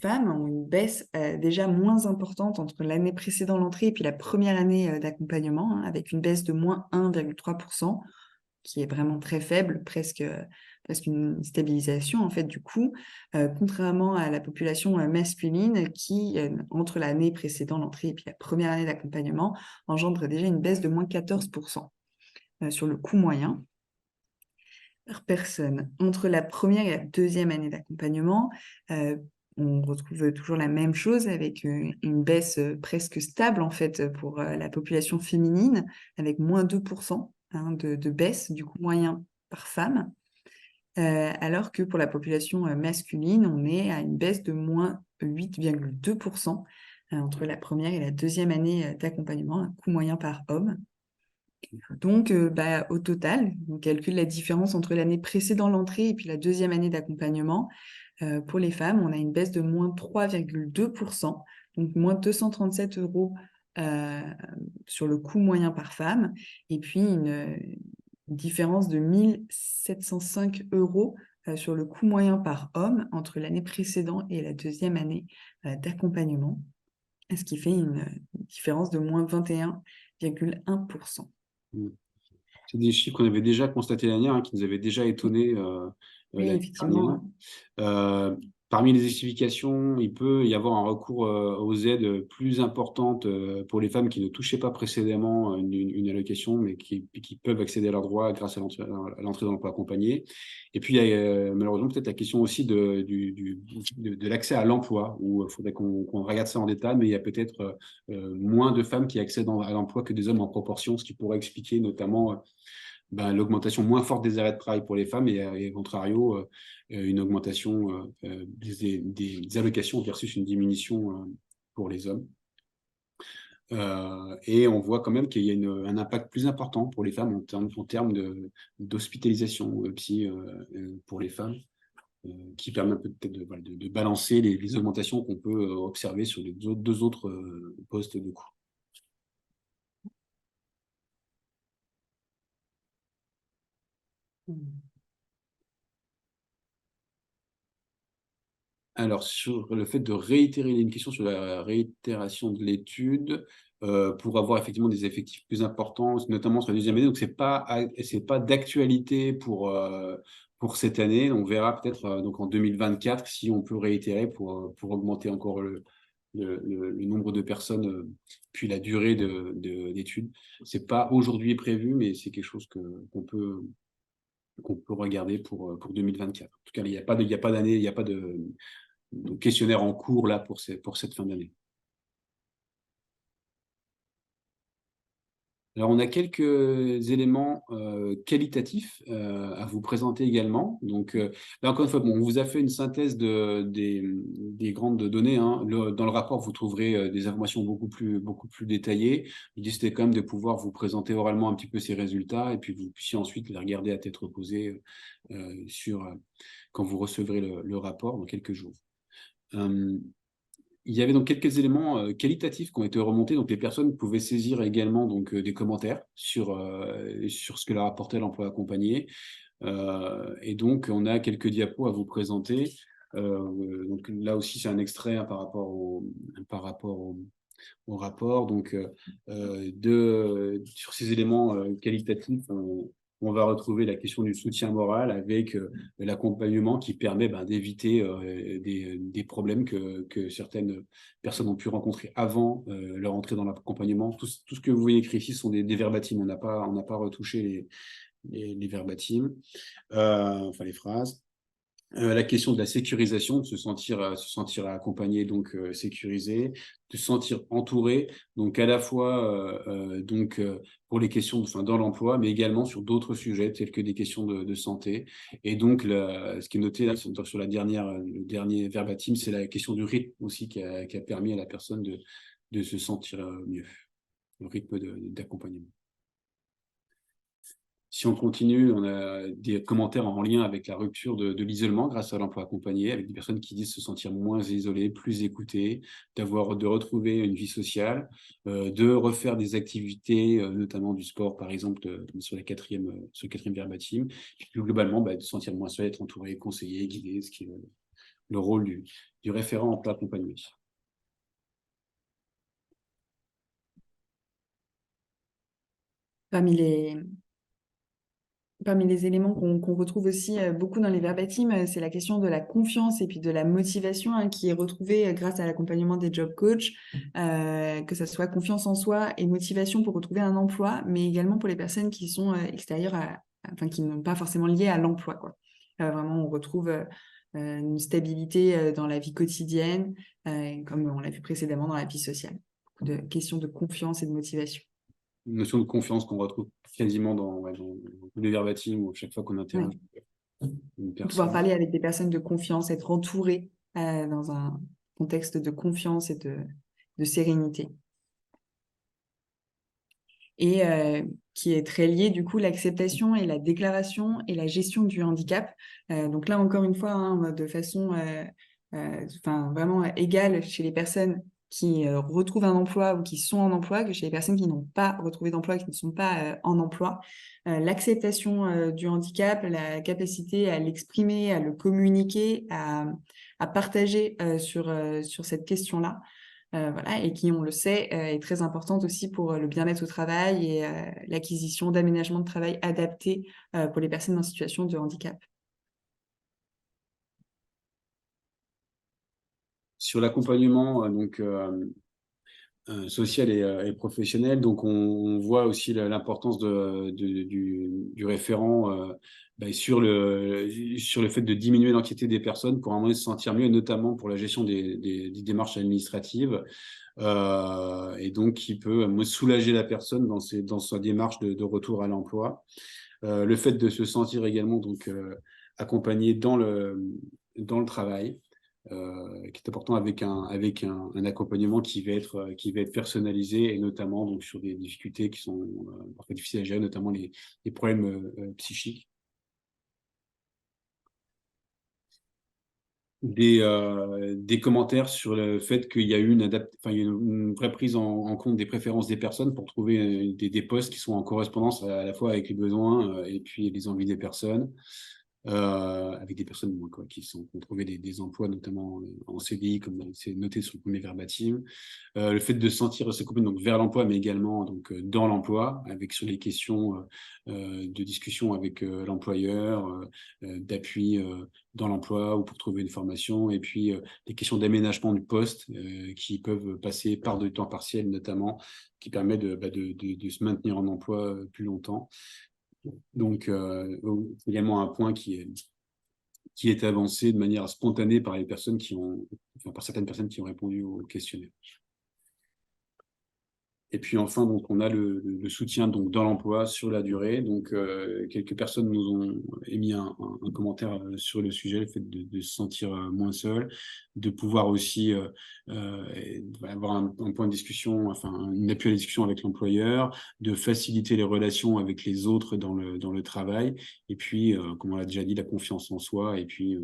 femmes ont une baisse déjà moins importante entre l'année précédant l'entrée et puis la première année d'accompagnement, hein, avec une baisse de moins 1,3%, qui est vraiment très faible, presque une stabilisation en fait du coût, contrairement à la population masculine qui, entre l'année précédant l'entrée et puis la première année d'accompagnement, engendre déjà une baisse de moins 14% sur le coût moyen par personne. Entre la première et la deuxième année d'accompagnement, on retrouve toujours la même chose avec une baisse presque stable en fait pour la population féminine, avec moins 2% hein, de baisse du coût moyen par femme, alors que pour la population masculine, on est à une baisse de moins 8,2% entre la première et la deuxième année d'accompagnement, un coût moyen par homme. Donc, au total, on calcule la différence entre l'année précédant l'entrée et puis la deuxième année d'accompagnement. Pour les femmes, on a une baisse de moins 3,2%, donc moins 237 euros sur le coût moyen par femme, et puis une différence de 1705 euros sur le coût moyen par homme entre l'année précédente et la deuxième année d'accompagnement, ce qui fait une différence de moins 21,1%. Mm. C'est des chiffres qu'on avait déjà constatés l'année dernière, hein, qui nous avaient déjà étonnés Oui, l'année dernière. effectivement. Euh, Parmi les explications, il peut y avoir un recours aux aides plus importantes pour les femmes qui ne touchaient pas précédemment une allocation, mais qui peuvent accéder à leurs droits grâce à l'entrée dans l'emploi accompagné. Et puis, il y a malheureusement peut-être la question aussi de l'accès à l'emploi, où il faudrait qu'on regarde ça en détail, mais il y a peut-être moins de femmes qui accèdent à l'emploi que des hommes en proportion, ce qui pourrait expliquer notamment l'augmentation moins forte des arrêts de travail pour les femmes et contrario, une augmentation des allocations versus une diminution pour les hommes. Et on voit quand même qu'il y a un impact plus important pour les femmes en termes d'hospitalisation psy pour les femmes, qui permet peut-être de balancer les augmentations qu'on peut observer sur les deux autres postes de coût. Alors, sur le fait de réitérer, il y a une question sur la réitération de l'étude pour avoir effectivement des effectifs plus importants, notamment sur la deuxième année. Donc, c'est pas d'actualité pour cette année. On verra peut-être donc en 2024 si on peut réitérer pour augmenter encore le nombre de personnes, puis la durée d'études. C'est pas aujourd'hui prévu, mais c'est quelque chose qu'on peut regarder pour 2024. En tout cas, il n'y a pas d'année, il n'y a pas de questionnaire en cours là pour cette fin d'année. Alors, on a quelques éléments qualitatifs à vous présenter également. Donc, là, encore une fois, on vous a fait une synthèse des grandes données, hein. Dans le rapport, vous trouverez des informations beaucoup plus détaillées. L'idée, c'était quand même de pouvoir vous présenter oralement un petit peu ces résultats et puis vous puissiez ensuite les regarder à tête reposée quand vous recevrez le rapport dans quelques jours. Il y avait donc quelques éléments qualitatifs qui ont été remontés. Donc, les personnes pouvaient saisir également donc, des commentaires sur ce que leur apportait l'emploi accompagné. Et donc, on a quelques diapos à vous présenter. Donc, là aussi, c'est un extrait hein, par rapport au rapport. Donc, sur ces éléments qualitatifs, on va retrouver la question du soutien moral avec l'accompagnement qui permet d'éviter des problèmes que certaines personnes ont pu rencontrer avant leur entrée dans l'accompagnement. Tout ce que vous voyez écrit ici sont des verbatims. On n'a pas retouché les verbatims, enfin les phrases. La question de la sécurisation, de se sentir accompagné, donc sécurisé, de se sentir entouré, donc à la fois pour les questions dans l'emploi, mais également sur d'autres sujets tels que des questions de santé. Et donc, ce qui est noté là, sur le dernier verbatim, c'est la question du rythme aussi qui a permis à la personne de se sentir mieux, le rythme d'accompagnement. Si on continue, on a des commentaires en lien avec la rupture de l'isolement grâce à l'emploi accompagné, avec des personnes qui disent se sentir moins isolées, plus écoutées, de retrouver une vie sociale, de refaire des activités, notamment du sport, par exemple, sur le quatrième verbatim, et puis globalement, de se sentir moins seul, être entouré, conseillé, guidé, ce qui est le rôle du référent emploi accompagné. Parmi les éléments qu'on retrouve aussi beaucoup dans les verbatims, c'est la question de la confiance et puis de la motivation hein, qui est retrouvée grâce à l'accompagnement des job coachs, que ce soit confiance en soi et motivation pour retrouver un emploi, mais également pour les personnes qui sont extérieures enfin qui n'ont pas forcément lié à l'emploi, quoi. Vraiment, on retrouve une stabilité dans la vie quotidienne, comme on l'a vu précédemment dans la vie sociale. Beaucoup de questions de confiance et de motivation. Une notion de confiance qu'on retrouve quasiment dans tous les verbatim ou chaque fois qu'on interroge une Pouvoir personne. parler avec des personnes de confiance, être entouré dans un contexte de confiance et de sérénité. Et qui est très lié du coup l'acceptation et la déclaration et la gestion du handicap. Donc là encore une fois, hein, de façon vraiment égale chez les personnes qui retrouvent un emploi ou qui sont en emploi que chez les personnes qui n'ont pas retrouvé d'emploi, qui ne sont pas en emploi. L'acceptation du handicap, la capacité à l'exprimer, à le communiquer, à partager sur cette question-là. Voilà, et qui, on le sait, est très importante aussi pour le bien-être au travail et l'acquisition d'aménagements de travail adaptés pour les personnes en situation de handicap. Sur l'accompagnement social et professionnel, donc on voit aussi l'importance du référent sur le fait de diminuer l'anxiété des personnes pour vraiment se sentir mieux, et notamment pour la gestion des démarches administratives. Et donc qui peut soulager la personne dans sa démarche de retour à l'emploi. Le fait de se sentir également accompagné dans le travail, qui est important avec un accompagnement qui va être personnalisé et notamment donc sur des difficultés qui sont parfois difficiles à gérer, notamment les problèmes psychiques. Des commentaires sur le fait qu'il y a eu il y a une vraie prise en compte des préférences des personnes pour trouver des postes qui sont en correspondance à la fois avec les besoins et puis les envies des personnes, avec des personnes qui ont trouvé des emplois, notamment en CDI, comme c'est noté sur le premier verbatim. Le fait de sentir s'accompagner donc vers l'emploi, mais également dans l'emploi, avec sur les questions de discussion avec l'employeur, d'appui dans l'emploi ou pour trouver une formation, et puis les questions d'aménagement du poste qui peuvent passer par du temps partiel notamment, qui permet de se maintenir en emploi plus longtemps. Donc, également un point qui est avancé de manière spontanée par par certaines personnes qui ont répondu au questionnaire. Et puis enfin, donc, on a le soutien donc, dans l'emploi sur la durée. Donc, quelques personnes nous ont émis un commentaire sur le sujet, le fait de se sentir moins seul, de pouvoir aussi avoir un point de discussion, enfin, une appui à la discussion avec l'employeur, de faciliter les relations avec les autres dans le travail. Et puis, comme on l'a déjà dit, la confiance en soi et puis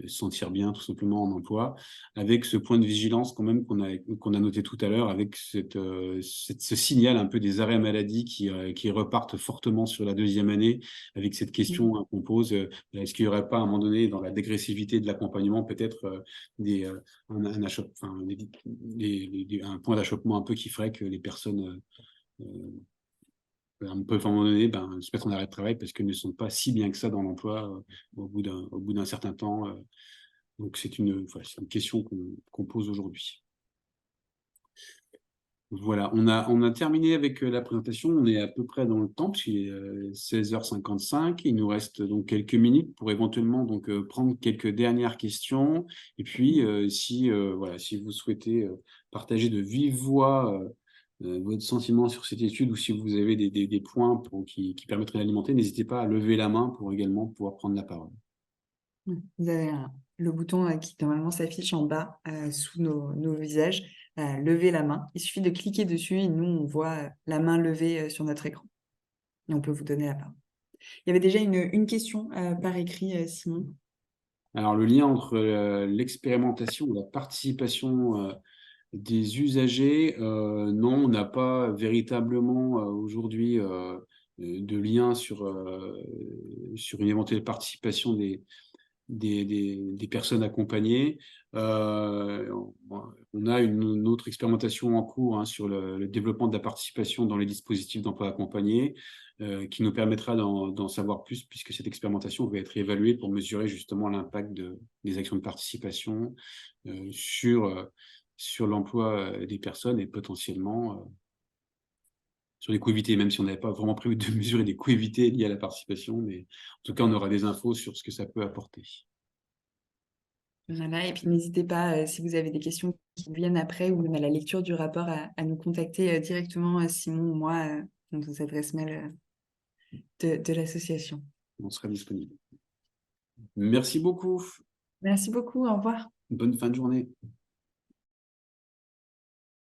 se sentir bien tout simplement en emploi, avec ce point de vigilance quand même qu'on a noté tout à l'heure, avec ce signal un peu des arrêts maladie qui repartent fortement sur la deuxième année, avec cette question qu'on pose, est-ce qu'il n'y aurait pas à un moment donné, dans la dégressivité de l'accompagnement, peut-être un point d'achoppement un peu qui ferait que les personnes peuvent à un moment donné se mettre en arrêt de travail parce qu'elles ne sont pas si bien que ça dans l'emploi au bout d'un certain temps. Donc c'est une question qu'on pose aujourd'hui. Voilà, on a terminé avec la présentation. On est à peu près dans le temps, puisqu'il est 16h55. Il nous reste donc quelques minutes pour éventuellement prendre quelques dernières questions. Et puis, si vous souhaitez partager de vive voix votre sentiment sur cette étude, ou si vous avez des points qui permettraient d'alimenter, n'hésitez pas à lever la main pour également pouvoir prendre la parole. Vous avez le bouton qui normalement s'affiche en bas sous nos visages. Lever la main. Il suffit de cliquer dessus et nous, on voit la main levée sur notre écran. Et on peut vous donner la parole. Il y avait déjà une question par écrit, Simon. Alors, le lien entre l'expérimentation et la participation des usagers, non, on n'a pas véritablement aujourd'hui de lien sur une éventuelle participation des personnes accompagnées. Euh, on a une autre expérimentation en cours hein, sur le développement de la participation dans les dispositifs d'emploi accompagné qui nous permettra d'en savoir plus puisque cette expérimentation va être évaluée pour mesurer justement l'impact des actions de participation sur l'emploi des personnes et potentiellement sur les coûts évités, même si on n'avait pas vraiment prévu de mesurer les coûts évités liés à la participation, mais en tout cas, on aura des infos sur ce que ça peut apporter. Voilà, et puis n'hésitez pas, si vous avez des questions qui vous viennent après ou même à la lecture du rapport, à nous contacter directement, Simon ou moi, dans nos adresses mail de l'association. On sera disponible. Merci beaucoup. Merci beaucoup, au revoir. Bonne fin de journée.